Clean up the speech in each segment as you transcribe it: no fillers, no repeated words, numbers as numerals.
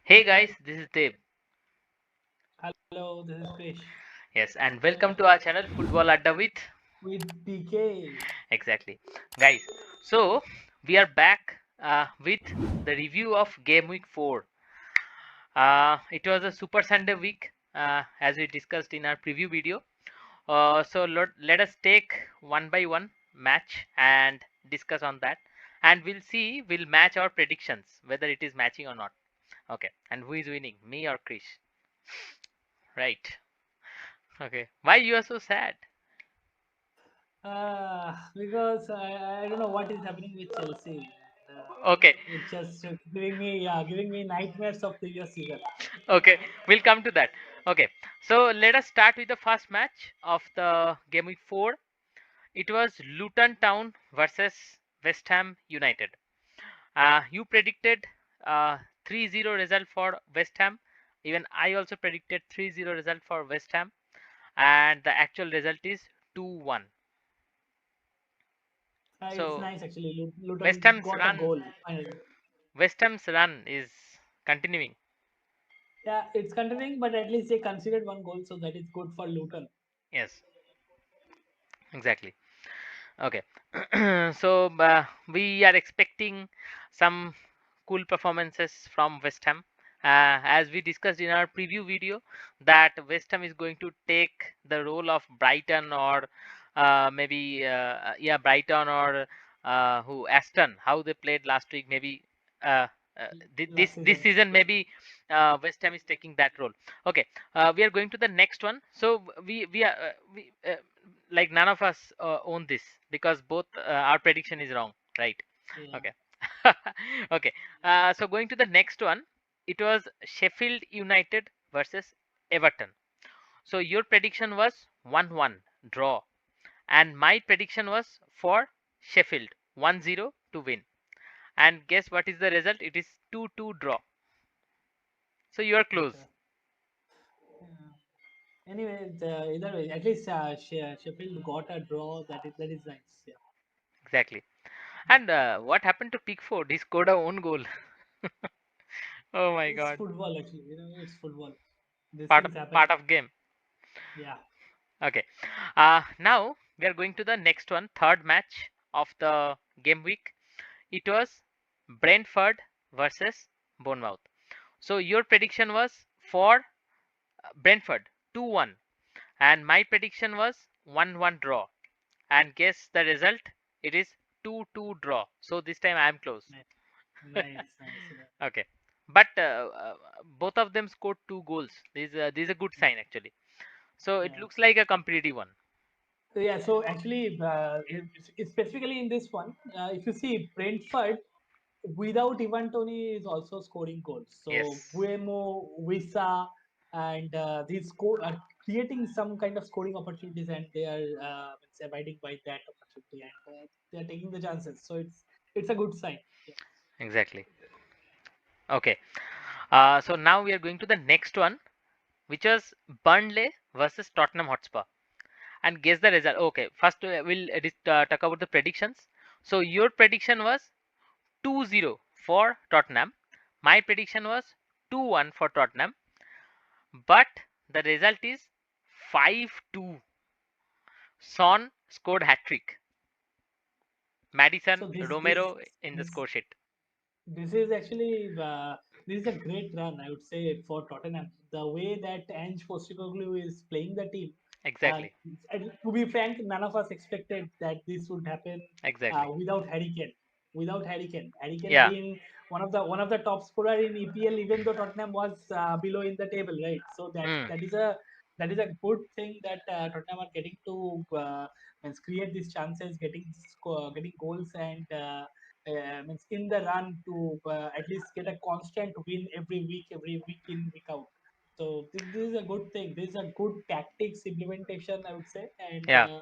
Hey guys, this is Deb. Hello, this is Krish Yes, and welcome to our channel Football Adda with with PK. exactly, guys. So we are back with the review of Game Week 4. It was a Super Sunday week, as we discussed in our preview video. So let us take one by one match and discuss on that, and we'll match our predictions whether it is matching or not. Okay, and who is winning, me or Krish? Right. Okay. Why you are so sad? Because I don't know what is happening with Chelsea. Okay, It's just giving me nightmares of previous season. okay, we'll come to that. Okay, so let us start with the first match of the game week 4. It was Luton Town versus West Ham United. You predicted 3-0 result for West Ham. Even I also predicted 3-0 result for West Ham, and the actual result is 2-1. It's So nice actually. West Luton Ham's got a run, goal finally. West Ham's run is continuing. Yeah, it's continuing, but at least they conceded one goal, so that is good for Luton. Yes, exactly. Okay, so we are expecting some cool performances from West Ham. As we discussed in our preview video, that West Ham is going to take the role of Brighton or maybe yeah, Brighton or who Aston, how they played last week. Maybe uh, Last this season. season, Yeah. maybe West Ham is taking that role. Okay, we are going to the next one. So we are like none of us own this because both our prediction is wrong, right? Yeah. Okay. Okay, so going to the next one, it was Sheffield United versus Everton. So your prediction was 1-1 draw, and my prediction was for Sheffield 1-0 to win. And guess what is the result? It is 2-2 draw. So you are close. Okay. Yeah. Anyway, either way, at least Sheffield got a draw. That is nice. Yeah. Exactly. And what happened to Pickford? He scored a own goal. Oh my It's god. football actually. It's football. These Part of, things happen. part of game. Yeah. Okay. Now we are going to the next one, third match of the game week. It was Brentford versus Bournemouth. So your prediction was for Brentford 2-1, and my prediction was 1-1 draw. And guess the result? It is 2-2 draw. So this time I am close. Nice, nice, nice. Yeah. Okay. But both of them scored 2 goals. This is a good sign actually. So it Yeah. looks like a competitive one. Yeah. So actually, specifically in this one, if you see Brentford without Ivan Tony is also scoring goals. So Yes. Buemo, Wissa, and these are creating some kind of scoring opportunities, and they are abiding by that opportunity, and they are taking the chances. So it's a good sign. Yeah. Exactly. Okay. So now we are going to the next one, which was Burnley versus Tottenham Hotspur. And guess the result. Okay, first we'll talk about the predictions. So your prediction was 2-0 for Tottenham. My prediction was 2-1 for Tottenham. But the result is 5-2. Son scored hat trick. So Madison this this Romero in the this score sheet. this is actually this is a great run, I would say, for Tottenham. The way that Ange Postecoglou is playing the team, uh, Exactly. to be frank, none of us expected that this would happen Exactly. without Harry Kane. Harry Kane Yeah. being one of the top scorer in EPL, even though Tottenham was below in the table, right? So that Hmm. that is a good thing that Tottenham are getting to means create these chances, getting goals, and means in the run to at least get a constant win every week in, week out. So this is a good thing. This is a good tactics implementation, I would say, and Yeah.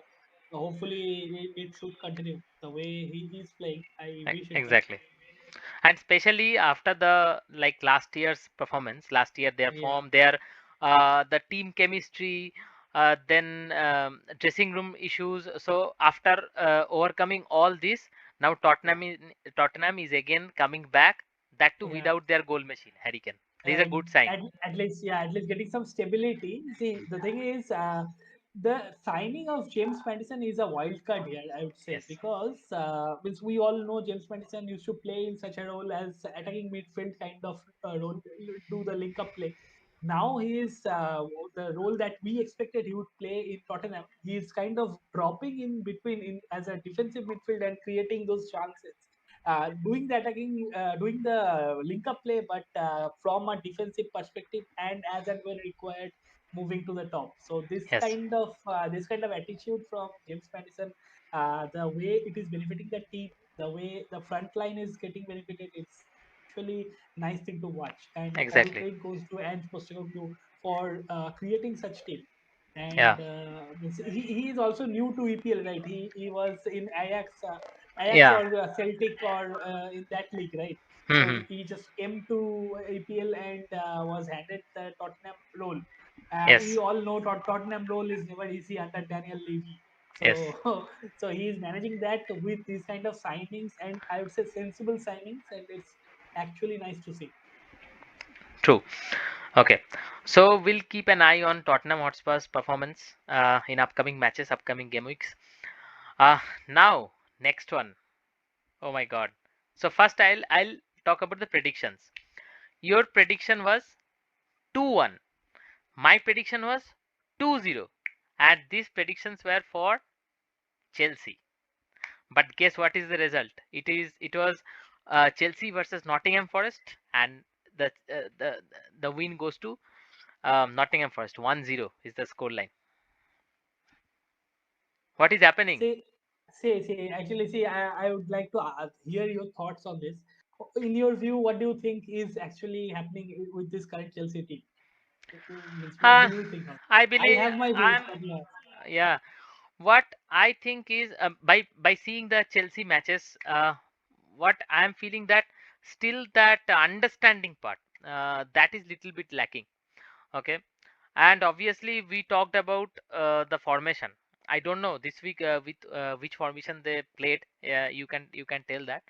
hopefully it should continue the way he is playing. I wish it Exactly. continues. And especially after the like last year's performance, last year their Yeah, form, their the team chemistry, then dressing room issues. So after overcoming all this, now Tottenham is again coming back. That too yeah. without their goal machine, Harry Kane. This is a good sign. At least, yeah, at least getting some stability. See, the thing is, the signing of James Madison is a wild card here, I would say, Yes. because means we all know James Madison used to play in such a role as attacking midfield kind of role, do the link up play. Now he is the role that we expected he would play in Tottenham. He is kind of dropping in between in as a defensive midfield and creating those chances, doing the attacking, doing the link up play, but from a defensive perspective and as and when required, moving to the top. So Yes. this kind of attitude from James Madison, the way it is benefiting the team, the way the front line is getting benefited, it's actually nice thing to watch. And all Exactly. credit goes to Ange Postecoglou for creating such team. Yeah. And he is also new to EPL, right? He was in Ajax Yeah. or Celtic or in that league, right? So Hmm. he just came to EPL and was handed the Tottenham role. We Yes. all know Tottenham role is never easy under Daniel Levy. Yes. So so he is managing that with these kind of signings, and I would say sensible signings, and it's actually nice to see. True. Okay. So we'll keep an eye on Tottenham Hotspur's performance in upcoming matches, upcoming game weeks. Uh, Now, next one. Oh my God. So first I'll talk about the predictions. Your prediction was 2-1. My prediction was 2-0. And these predictions were for Chelsea. But guess what is the result? It was Chelsea versus Nottingham Forest, and the uh, the the win goes to Nottingham Forest. 1-0 is the scoreline. What is happening? Say, actually, I would like to hear your thoughts on this. In your view, what do you think is actually happening with this current Chelsea team? Means, what Uh, do you think on? I I believe have my views, I'm but yeah, yeah. What I think is by seeing the Chelsea matches, what I'm feeling that still that understanding part that is little bit lacking. Okay, and obviously we talked about the formation. I don't know this week with which formation they played. You can tell that,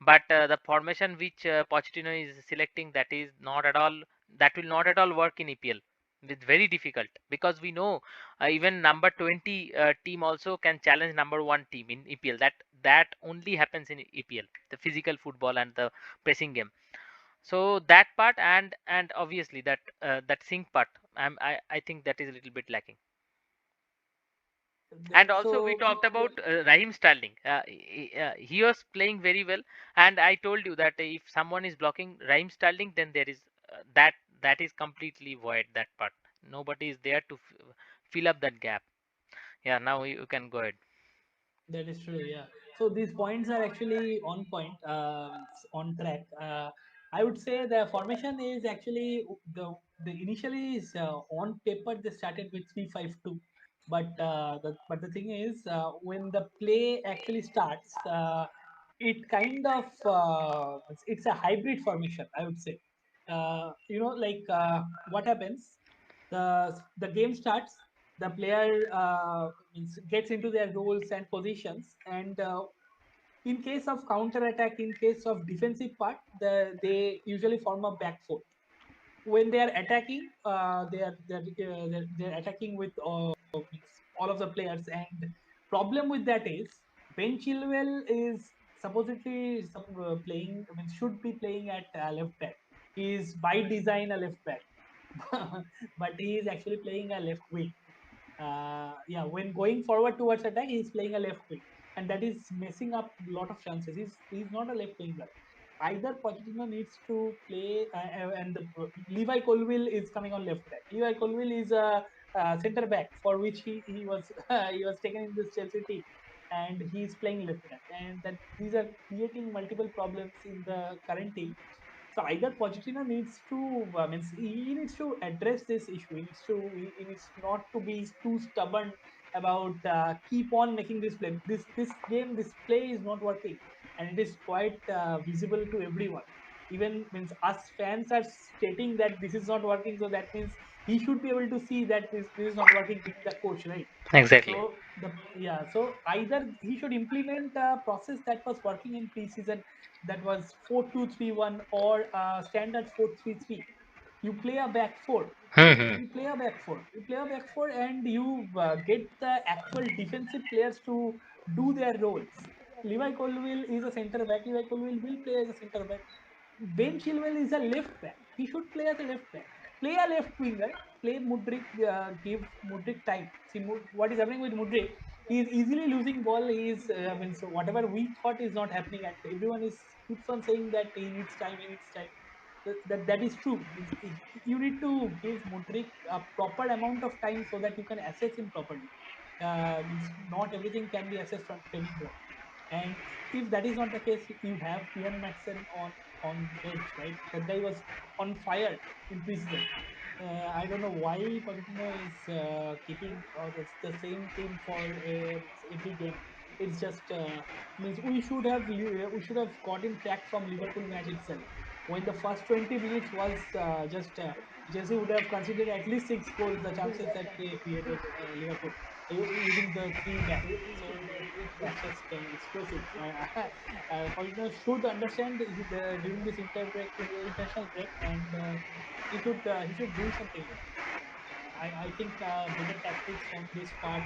but the formation which Pochettino is selecting, that will not at all work in EPL. It's very difficult because we know even number 20 team also can challenge number one team in EPL. That only happens in EPL, the physical football and the pressing game. So that part, and obviously that sync part, I think that is a little bit lacking. And also we so talked about Raheem Sterling. He was playing very well, and I told you that if someone is blocking Raheem Sterling, then there is that is completely void. That part, nobody is there to fill up that gap. Yeah, now you can go ahead. that is true, yeah. So these points are actually on point, on track. I would say the formation is actually the initially is on paper they started with 3-5-2, but the thing is when the play actually starts, it kind of it's a hybrid formation, I would say. Like what happens? The game starts, the player gets into their roles and positions, and in case of counter attack, in case of defensive part, they usually form a back four. When they are attacking, they're attacking with all of the players. And problem with that is Ben Chilwell is supposedly playing, I mean, should be playing at left back. He is by design a left back, but he is actually playing a left wing. Yeah, when going forward towards attack, he's playing a left wing, and that is messing up a lot of chances. He's not a left winger. Either Pochettino needs to play, and Levi Colwill is coming on left back. Levi Colwill is a, center back for which he was he was taken in this Chelsea team, and he's playing left back, and that these are creating multiple problems in the current team. So either Pochettino needs to, means he needs to address this issue. He needs not to be too stubborn about keep on making this play. This play is not working, and it is quite visible to everyone. Even means us fans are stating that this is not working, so that means he should be able to see that this is not working. Being the coach, right? Exactly. So so either he should implement a process that was working in preseason, that was 4-2-3-1 or standard 4-3-3. you play a back four. Hmm. You play a back four, and you get the actual defensive players to do their roles. Levi Colwill is a center back. Levi Colwill will play as a center back. Ben Chilwell is a left back. He should play as a left back. Play a left winger. Play Mudrik. Give Mudrik time. See what is happening with Mudrik. He is easily losing ball. He is. I mean, so whatever we thought is not happening, and everyone is keeps on saying that he needs time. He needs time. That is true. You need to give Mudrik a proper amount of time so that you can assess him properly. Not everything can be assessed on training ground. And if that is not the case, you have Ian Matson on bench, right? That guy was on fire in preseason. I don't know why Pochettino is keeping the same team for every game. It's just means we should have gotten track from Liverpool match itself. When the first 20 minutes was just Chelsea would have considered at least 6 goals, the chances that they created Liverpool using the three back. So it was just explosive. Pochettino should understand during this international break, and he should do something about it. I think better tactics on this part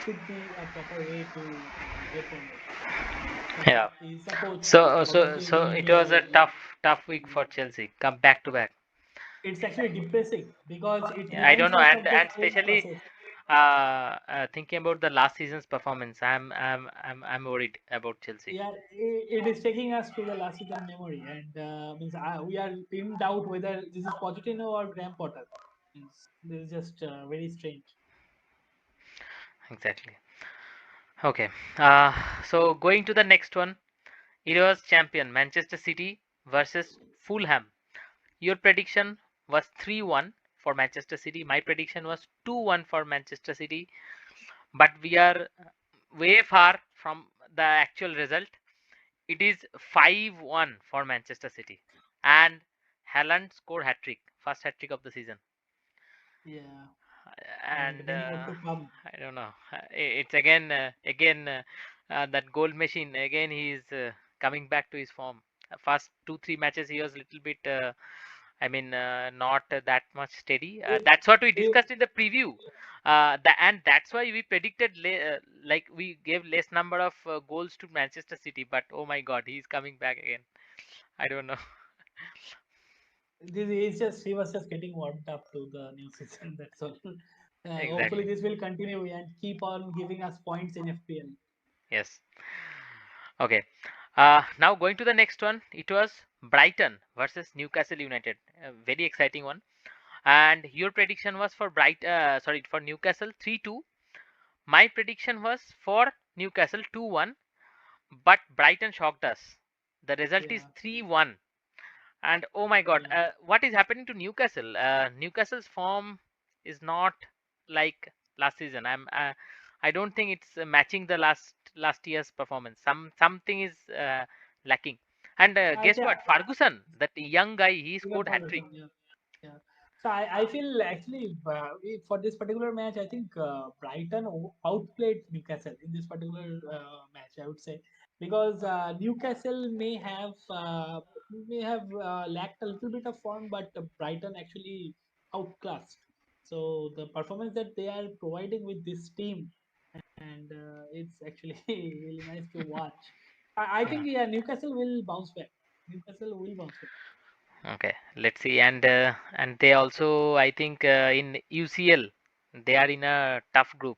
should be a proper way to go forward. But Yeah. he's a coach. So Obviously, so it was a tough week for Chelsea. Come back to back. it's actually depressing because it Yeah, I don't reminds know, us of the and same especially process. thinking about the last season's performance, I'm worried about Chelsea. Yeah, it is taking us to the last season memory, and means we are in doubt whether this is Pochettino or Graham Potter. Means this is just very strange. Exactly. Okay. So going to the next one, it was champion Manchester City versus Fulham. Your prediction was 3-1 for Manchester City. My prediction was 2-1 for Manchester City. But we are way far from the actual result. It is 5-1 for Manchester City. And Haaland scored hat trick, first hat trick of the season. Yeah, and And many more to come. I don't know. It's again that goal machine. Again, he's coming back to his form. First 2 3 matches, he was a little bit. Not that much steady. It, That's what we it, discussed in the preview. And that's why we predicted like we gave less number of goals to Manchester City. But oh my God, he's coming back again. I don't know. this is just he was just getting warmed up to the new season. That's all. Hopefully, Exactly. this will continue and keep on giving us points in FPL. Yes. Okay. Now going to the next one. It was Brighton versus Newcastle United. A very exciting one. And your prediction was for for Newcastle 3-2. My prediction was for Newcastle 2-1. But Brighton shocked us. The result is Yeah, 3-1. And oh my God, yeah. what is happening to Newcastle? Newcastle's form is not like last season. I don't think it's matching the last year's performance. Something is lacking. And I guess think what? Ferguson, that young guy, he Evan scored hat trick. Ferguson. Yeah. Yeah. So I feel actually for this particular match, I think Brighton outplayed Newcastle in this particular match. I would say because Newcastle may have lacked a little bit of form, but Brighton actually outclassed. So the performance that they are providing with this team, and it's actually really nice to watch. I Yeah. think yeah, Newcastle will bounce back. Newcastle will bounce back. Okay, let's see. And they also, I think, in UCL, they are in a tough group.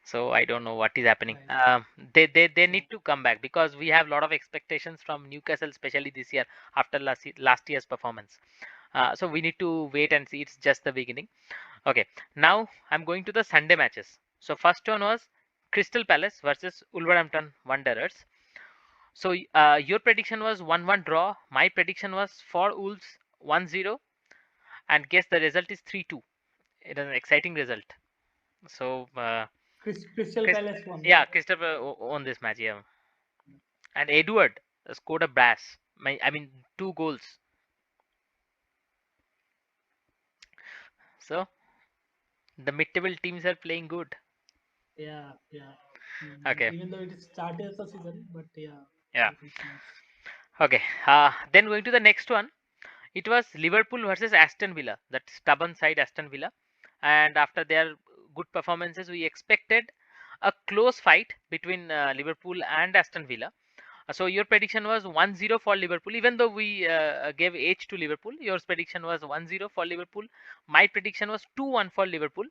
So I don't know what is happening. Right. They Yeah. need to come back because we have a lot of expectations from Newcastle, especially this year after last year's performance. So we need to wait and see. It's just the beginning. Okay, now I'm going to the Sunday matches. So first one was Crystal Palace versus Wolverhampton Wanderers. So your prediction was 1-1 draw. My prediction was for Wolves 1-0, and guess the result is 3-2. It is an exciting result. So Crystal Chris, Palace won, yeah, right? Christopher won this match. Yeah, and Edward scored a brass. I mean, 2 goals. So the mid-table teams are playing good. Yeah, yeah. Okay, Even though it is started the season, but yeah, yeah. it's nice. Okay. Then going to the next one. It was Liverpool versus Aston Villa, that stubborn side Aston Villa. And after their good performances, we expected a close fight between Liverpool and Aston Villa. So your prediction was 1-0 for Liverpool, even though we gave edge to Liverpool. Your prediction was 1-0 for Liverpool. My prediction was 2-1 for Liverpool.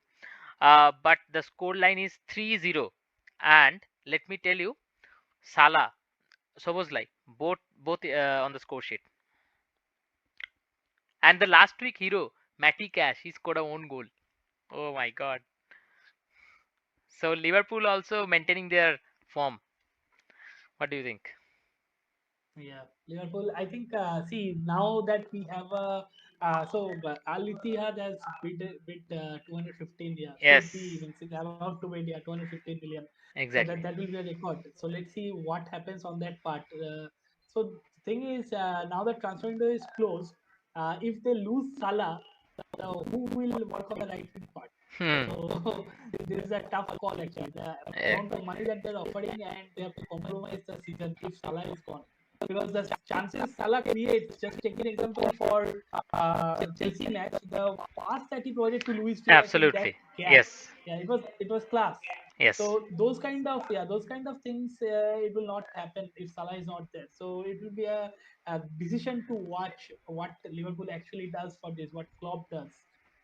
But the score line is 3-0. And let me tell you, Salah, Soboslai, both on the score sheet. And the last week hero, Matty Cash, he scored a own goal. Oh my god. So Liverpool also maintaining their form. What do you think? Yeah, Liverpool. I think. See, now that we have a Al Ittihad has bid 215. Yeah, should Yes, be means it's allowed to bid, yeah, 215 million. So that exactly. that will be a record. So let's see what happens on that part. So the thing is, now that transfer window is closed, if they lose Salah, who will work on the right wing part? Hmm. So this is a tough call actually. The Eh, amount of money that they're offering, and they have to compromise the season if Salah is gone, because the chances Salah creates, just take an example for Chelsea match, the pass that he provided to Luis Diaz in that Absolutely. gap, Yes. yeah, it was class. Yes. So those kind of things, it will not happen if Salah is not there. So it will be a decision to watch what Liverpool actually does for this, what Klopp does.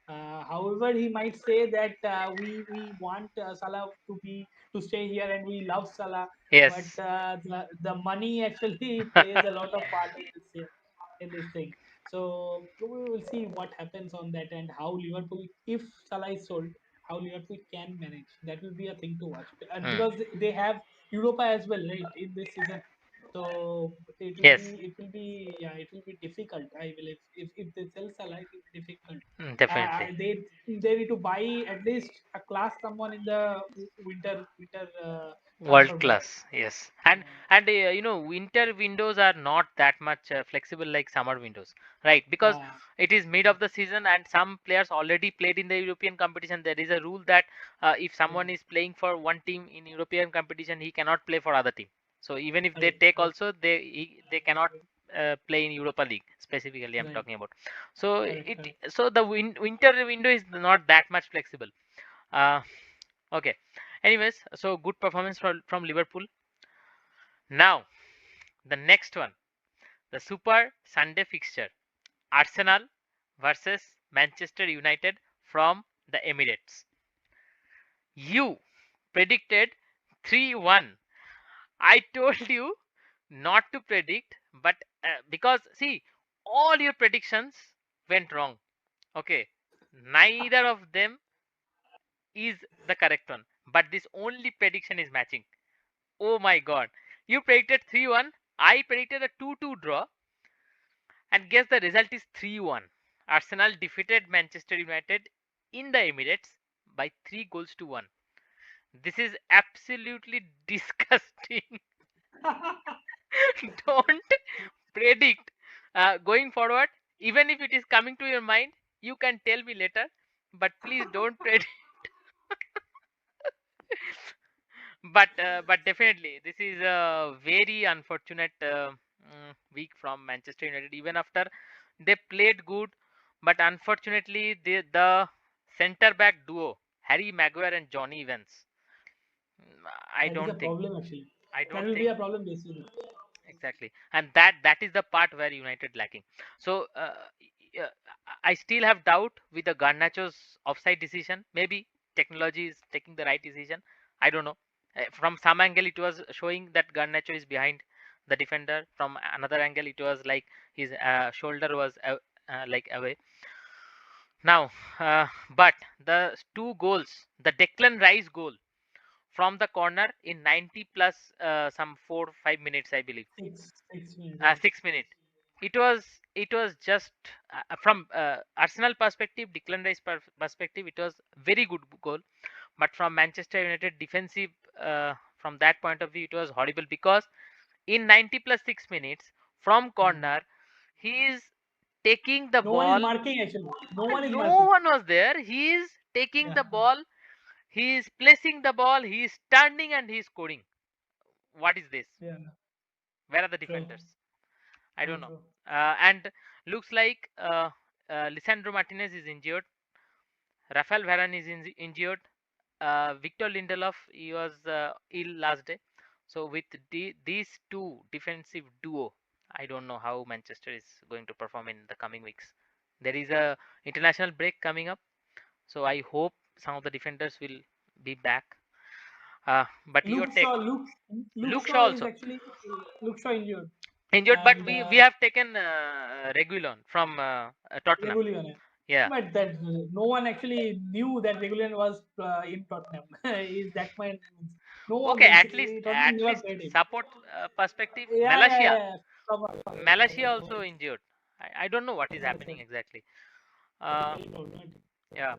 However, he might say that we want Salah to stay here and we love Salah, but Yes. the money actually plays a lot of part in this thing. So we will see what happens on that, and how Liverpool, if Salah is sold, how Liverpool can manage. That will be a thing to watch, and Hmm. because they have Europa as well, right, in this season. So Yes. it will be yeah, it will be difficult. I believe if they sell Salah, it will be difficult. Definitely. They need to buy at least a class someone in the winter transfer World break. class, yes. And winter windows are not that much flexible like summer windows, right? Because Uh, it is mid yeah, of the season and some players already played in the European competition. There is a rule that if yeah, someone is playing for one team in European competition, he cannot play for other team. So even if they right, take right, also, they cannot play in Europa League specifically. I'm right, talking about. So correct, it correct. so the winter window is not that much flexible. Uh, okay. Anyways, so good performance from Liverpool. Now, the next one, the Super Sunday fixture, Arsenal versus Manchester United from the Emirates. You predicted 3-1. I told you not to predict, but because see, all your predictions went wrong. Okay, neither of them is the correct one, but this only prediction is matching. Oh my god. You predicted 3-1. I predicted a 2-2 draw. And guess the result is 3-1. Arsenal defeated Manchester United in the Emirates by 3 goals to 1. This is absolutely disgusting. Don't predict going forward. Even if it is coming to your mind, you can tell me later. But please don't predict. But definitely this is a very unfortunate week from Manchester United. Even after they played good, but unfortunately the centre back duo Harry Maguire and Johnny Evans. I That is a don't think. problem actually. I That don't will be think a problem basically. exactly, and that is the part where United lacking. So uh, I still have doubt with the Garnacho's offside decision. Maybe technology is taking the right decision. I don't know. From some angle, it was showing that Garnacho is behind the defender. From another angle, it was like his shoulder was like away. Now, but the two goals, the Declan Rice goal from the corner in 90 plus some 4 5 minutes, I believe. 6 minutes, yeah. 6 minutes. It was just from Arsenal perspective, Declan Rice perspective, it was very good goal. But from Manchester United defensive, from that point of view, it was horrible because in 90 plus 6 minutes from Hmm. corner, he is taking the No one is ball. marking actually. No one is No marking. one was there. He is taking Yeah, the ball. He is placing the ball. He is turning and he is scoring. What is this? yeah. Where are the True, defenders? I true, don't know. true. And Looks like Lisandro Martinez is injured. Rafael Varane is injured. Victor Lindelof, he was ill last day. So with these two defensive duo, I don't know how Manchester is going to perform in the coming weeks. There is a international break coming up, so I hope some of the defenders will be back. But your Luke take, Shaw, Luke Luke Luke Shaw Shaw is also actually Luke Shaw injured, injured, but and we have taken Regulon from Tottenham. Regulion. Yeah. But that no one actually knew that Regulion was in Tottenham. Is that my no one Okay, means Tottenham at never least played him. support perspective. Yeah, yeah, yeah. Come on. Malaysia also injured. I don't know what is happening exactly. Uh, I don't know. yeah.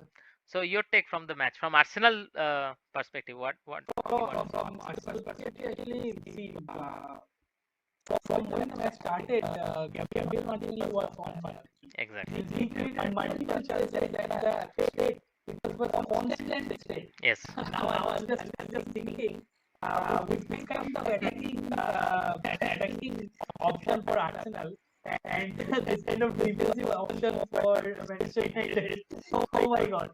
So your take from the match, from Arsenal perspective, what you want to say? From Arsenal perspective, actually, see, from when the match started, Gabriel Martinelli was on fire. Exactly. He created multiple chances and it was a constant state. Yes. Now I was just thinking, with this kind of attacking option for Arsenal and this kind of defensive option for Manchester United. Oh my God.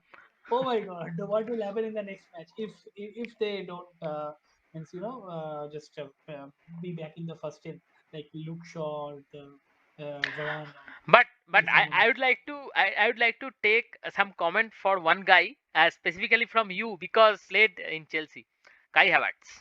Oh my God. What will happen in the next match if they don't means just be back in the first team like Luke Shaw, the Varane But and someone I else. would like to I would like to take some comment for one guy, specifically from you because played in Chelsea, Kai Havertz.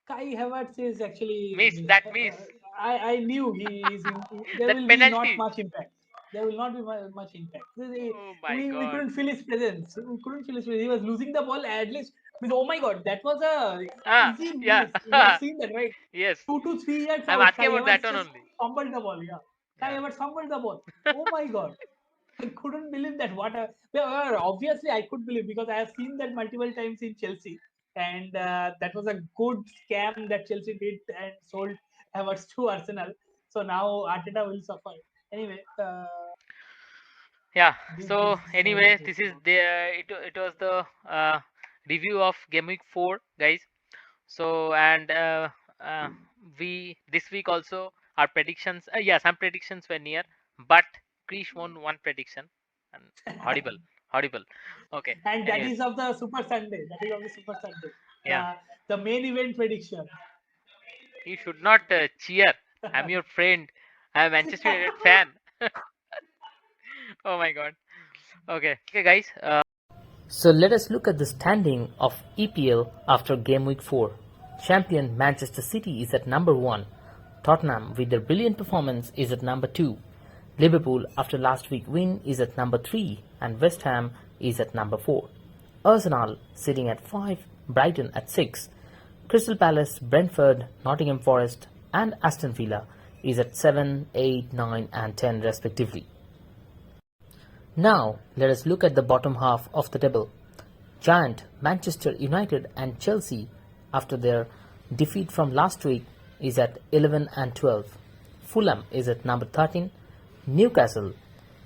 Kai Havertz is actually Miss that miss I knew he is in. There that will be not penalty. much impact. There will not be much impact. Oh my We god. couldn't feel his presence. We couldn't feel his presence. He was losing the ball at least. Means, oh my God, that was a Ah, easy yeah. miss. You have seen that, right? Yes. 2 to 3 yards I'm out. asking Kai about that Havertz one just only. fumbled the ball. Yeah, Kai Yeah. Havertz fumbled the ball. Oh my God. I couldn't believe that. Well, obviously, I could believe because I have seen that multiple times in Chelsea, and that was a good scam that Chelsea did and sold Havertz to Arsenal. So now Arteta will suffer. Anyway, Yeah. this So is how it anyway, is this is about. the it was the review of Game Week 4, guys. So and we this week also our predictions. Yeah, some predictions were near, but Krish won one prediction, and horrible, horrible. Okay. And that Anyways, is of the Super Sunday. That is of the Super Sunday. yeah, The main event prediction. you should not cheer. I'm your friend. I'm a Manchester United fan. Oh my god. Okay. Okay, guys. So let us look at the standing of EPL after Game Week 4. Champion Manchester City is at number 1. Tottenham, with their brilliant performance, is at number 2. Liverpool, after last week's win, is at number 3, and West Ham is at number 4. Arsenal sitting at 5, Brighton at 6. Crystal Palace, Brentford, Nottingham Forest, and Aston Villa is at 7, 8, 9, and 10 respectively. Now, let us look at the bottom half of the table. Giant Manchester United and Chelsea, after their defeat from last week, is at 11 and 12. Fulham is at number 13. Newcastle,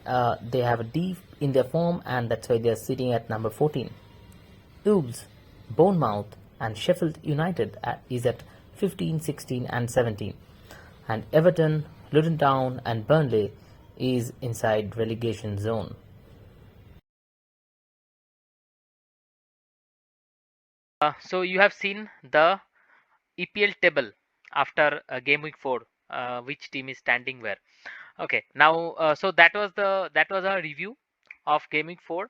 they have a D in their form, and that's why they are sitting at number 14. Wolves, Bournemouth, and Sheffield United is at 15, 16, and 17. And Everton, Luton Town, and Burnley is inside relegation zone. So you have seen the EPL table after game week 4, which team is standing where. Okay, now so that was our review of game week 4.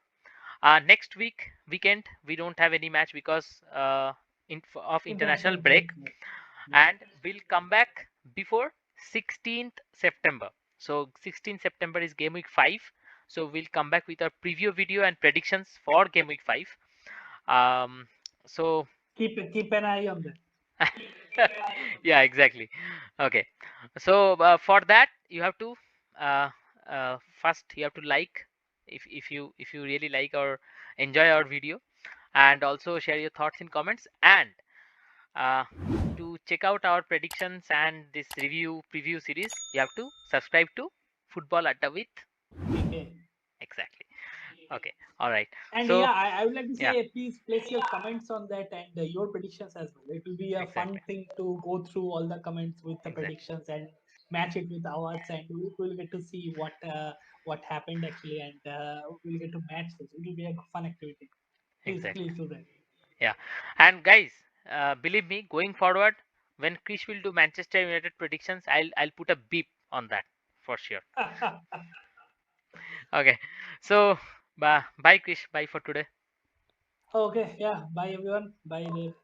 Next weekend we don't have any match because of international International break, break. Yeah. and we'll come back before 16th September. So 16th September is game week 5. So we'll come back with a preview video and predictions for game week 5. Um, so Keep an eye on that. yeah, exactly. Okay, so for that you have to uh, first you have to like, if you really like or enjoy our video, and also share your thoughts in comments, and uh, to check out our predictions and this review preview series, you have to subscribe to Football Adda with. Okay. Exactly. Okay, all right. And So yeah, I would like to yeah, say, please place your comments on that and your predictions as well. It will be a fun exactly, thing to go through all the comments with the exactly. predictions and match it with ours, and we'll get to see what happened actually, and we'll get to match this. It will be a fun activity. Please Exactly. do that. Yeah. And guys, believe me, going forward, when Chris will do Manchester United predictions, I'll put a beep on that for sure. Okay. So bye, Chris. Bye for today. Okay, yeah. Bye everyone. Bye Dave.